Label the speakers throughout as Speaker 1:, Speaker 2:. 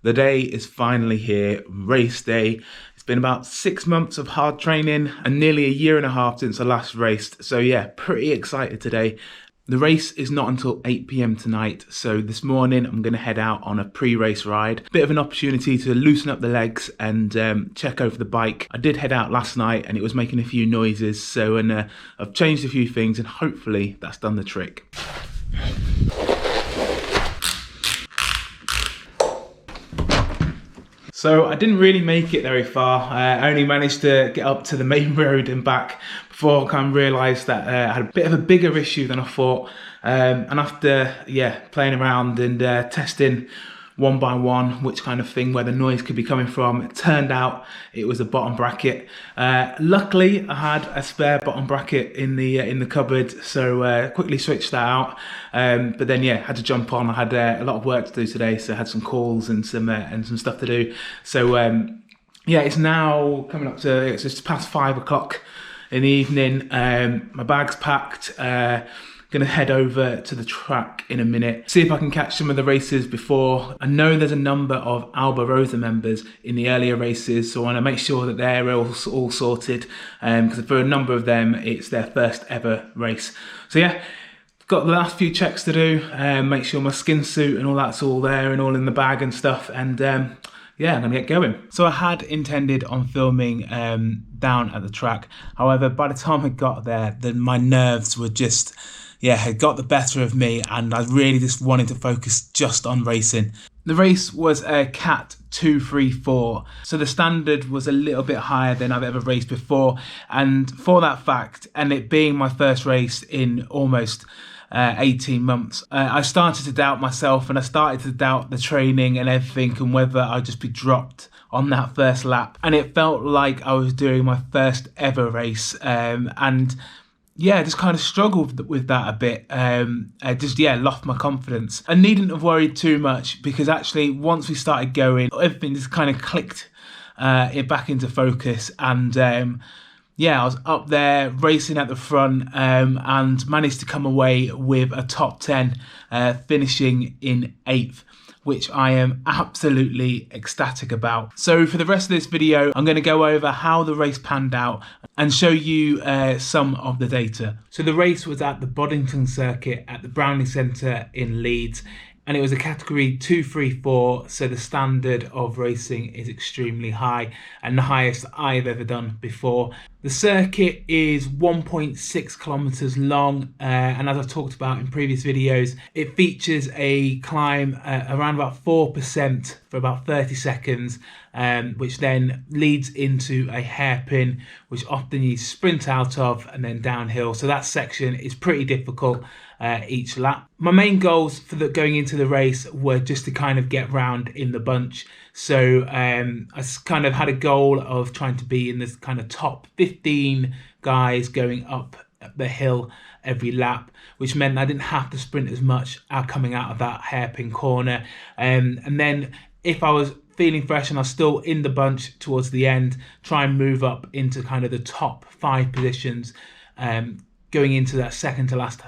Speaker 1: The day is finally here, race day. It's been about 6 months of hard training and nearly a year and a half since I last raced. So yeah, pretty excited today. The race is not until 8 p.m. tonight, so this morning I'm going to head out on a pre-race ride. Bit of an opportunity to loosen up the legs and check over the bike. I did head out last night and it was making a few noises, so I've changed a few things and hopefully that's done the trick. So I didn't really make it very far. I only managed to get up to the main road and back before I kind of realised that I had a bit of a bigger issue than I thought. And after playing around and testing one by one which kind of thing where the noise could be coming from, it turned out it was a bottom bracket. Luckily I had a spare bottom bracket in the cupboard, so quickly switched that out. But then had to jump on. I had a lot of work to do today, so I had some calls and some stuff to do. So it's now coming up to, it's just past 5 o'clock in the evening. My bag's packed. Gonna head over to the track in a minute, see if I can catch some of the races before. I know there's a number of Alba Rosa members in the earlier races, so I want to make sure that they're all sorted, because for a number of them it's their first ever race. So got the last few checks to do, make sure my skin suit and all that's all there and all in the bag and stuff, and I'm gonna get going. So I had intended on filming down at the track. However, by the time I got there, then my nerves were just, had got the better of me, and I really just wanted to focus just on racing. The race was a Cat 234, so the standard was a little bit higher than I've ever raced before, and for that fact, and it being my first race in almost 18 months, I started to doubt myself, and I started to doubt the training and everything, and whether I'd just be dropped on that first lap. And it felt like I was doing my first ever race, and I just kind of struggled with that a bit. I just lost my confidence. I needn't have worried too much, because actually once we started going, everything just kind of clicked it back into focus, and I was up there racing at the front, and managed to come away with a top 10, finishing in 8th, which I am absolutely ecstatic about. So for the rest of this video, I'm going to go over how the race panned out and show you some of the data. So the race was at the Boddington circuit at the Brownlee Centre in Leeds, and it was a category 234, so the standard of racing is extremely high, and the highest I've ever done before. The circuit is 1.6 kilometers long, and as I've talked about in previous videos, it features a climb around about 4% for about 30 seconds, which then leads into a hairpin, which often you sprint out of and then downhill. So that section is pretty difficult each lap. My main goals for going into the race were just to kind of get round in the bunch. So I kind of had a goal of trying to be in this kind of top 15 guys going up the hill every lap, which meant I didn't have to sprint as much coming out of that hairpin corner. And then if I was feeling fresh and I was still in the bunch towards the end, try and move up into kind of the top 5 positions, going into that second to last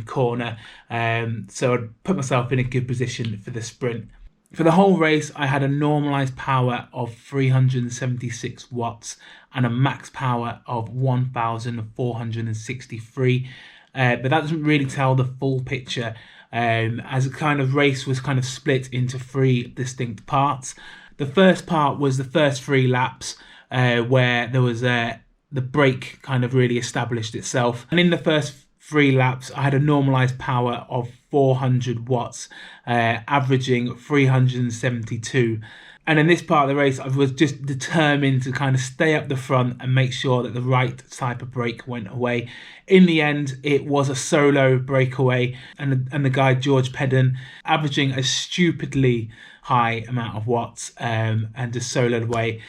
Speaker 1: corner. So I'd put myself in a good position for the sprint. For the whole race, I had a normalised power of 376 watts and a max power of 1,463. But that doesn't really tell the full picture, as a kind of race was kind of split into 3 distinct parts. The first part was the first 3 laps, where there was the brake kind of really established itself. And in the first 3 laps, I had a normalised power of 400 watts, averaging 372. And in this part of the race, I was just determined to kind of stay up the front and make sure that the right type of brake went away. In the end, it was a solo breakaway, and the guy George Pedden averaging a stupidly high amount of watts, and just soloed away,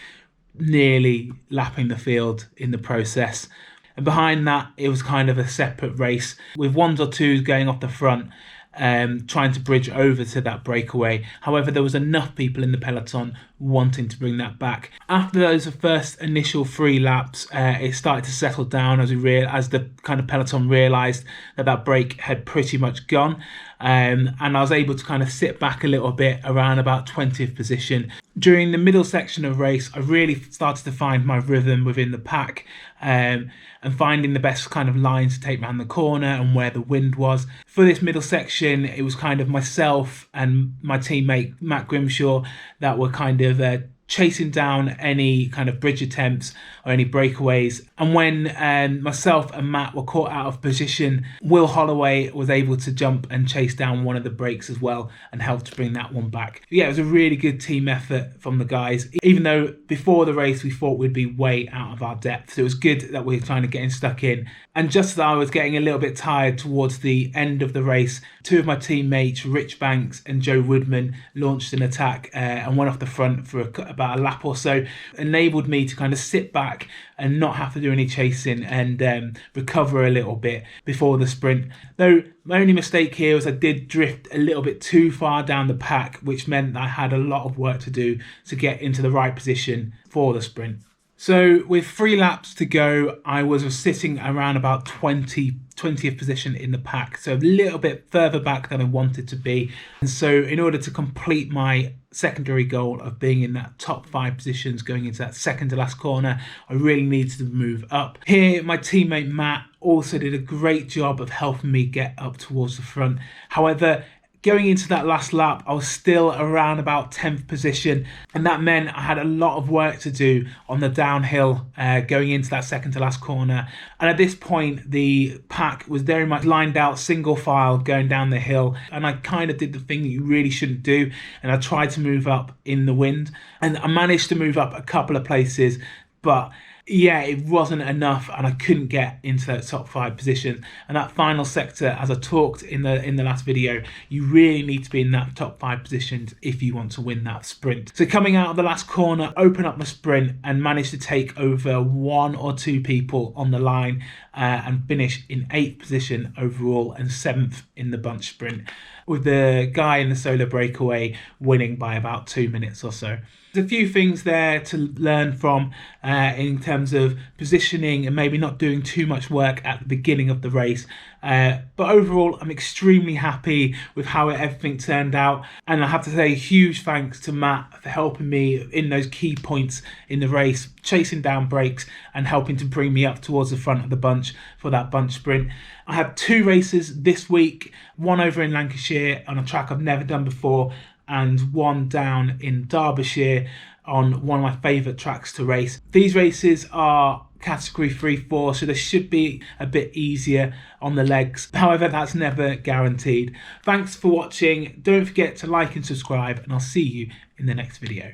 Speaker 1: nearly lapping the field in the process. And behind that, it was kind of a separate race with 1s or 2s going off the front, trying to bridge over to that breakaway. However, there was enough people in the peloton wanting to bring that back. After those first initial 3 laps, it started to settle down as the kind of peloton realised that brake had pretty much gone. and I was able to kind of sit back a little bit around about 20th position. During the middle section of race, I really started to find my rhythm within the pack, and finding the best kind of lines to take around the corner and where the wind was. For this middle section, it was kind of myself and my teammate Matt Grimshaw that were kind of chasing down any kind of bridge attempts or any breakaways. And when myself and Matt were caught out of position, Will Holloway was able to jump and chase down one of the breaks as well and helped to bring that one back. Yeah, it was a really good team effort from the guys, even though before the race we thought we'd be way out of our depth. So it was good that we were trying to get stuck in. And just as I was getting a little bit tired towards the end of the race, two of my teammates, Rich Banks and Joe Woodman, launched an attack and went off the front for about a lap or so, enabled me to kind of sit back and not have to do any chasing and recover a little bit before the sprint. Though my only mistake here was I did drift a little bit too far down the pack, which meant I had a lot of work to do to get into the right position for the sprint. So with 3 laps to go, I was sitting around about 20th position in the pack, so a little bit further back than I wanted to be. And so in order to complete my secondary goal of being in that top 5 positions going into that second to last corner, I really needed to move up. Here, my teammate Matt also did a great job of helping me get up towards the front. However, going into that last lap, I was still around about 10th position, and that meant I had a lot of work to do on the downhill going into that second to last corner. And at this point, the pack was very much lined out single file going down the hill, and I kind of did the thing that you really shouldn't do, and I tried to move up in the wind, and I managed to move up a couple of places, but yeah, it wasn't enough, and I couldn't get into that top 5 position. And that final sector, as I talked in the last video, you really need to be in that top 5 positions if you want to win that sprint. So coming out of the last corner, open up my sprint and managed to take over 1 or 2 people on the line and finish in 8th position overall and 7th in the bunch sprint, with the guy in the solo breakaway winning by about 2 minutes or so. There's a few things there to learn from in terms of positioning and maybe not doing too much work at the beginning of the race. But overall, I'm extremely happy with how everything turned out. And I have to say a huge thanks to Matt for helping me in those key points in the race, chasing down breaks and helping to bring me up towards the front of the bunch for that bunch sprint. I have 2 races this week, one over in Lancashire on a track I've never done before, and one down in Derbyshire on one of my favourite tracks to race. These races are category 3-4, so they should be a bit easier on the legs. However, that's never guaranteed. Thanks for watching. Don't forget to like and subscribe, and I'll see you in the next video.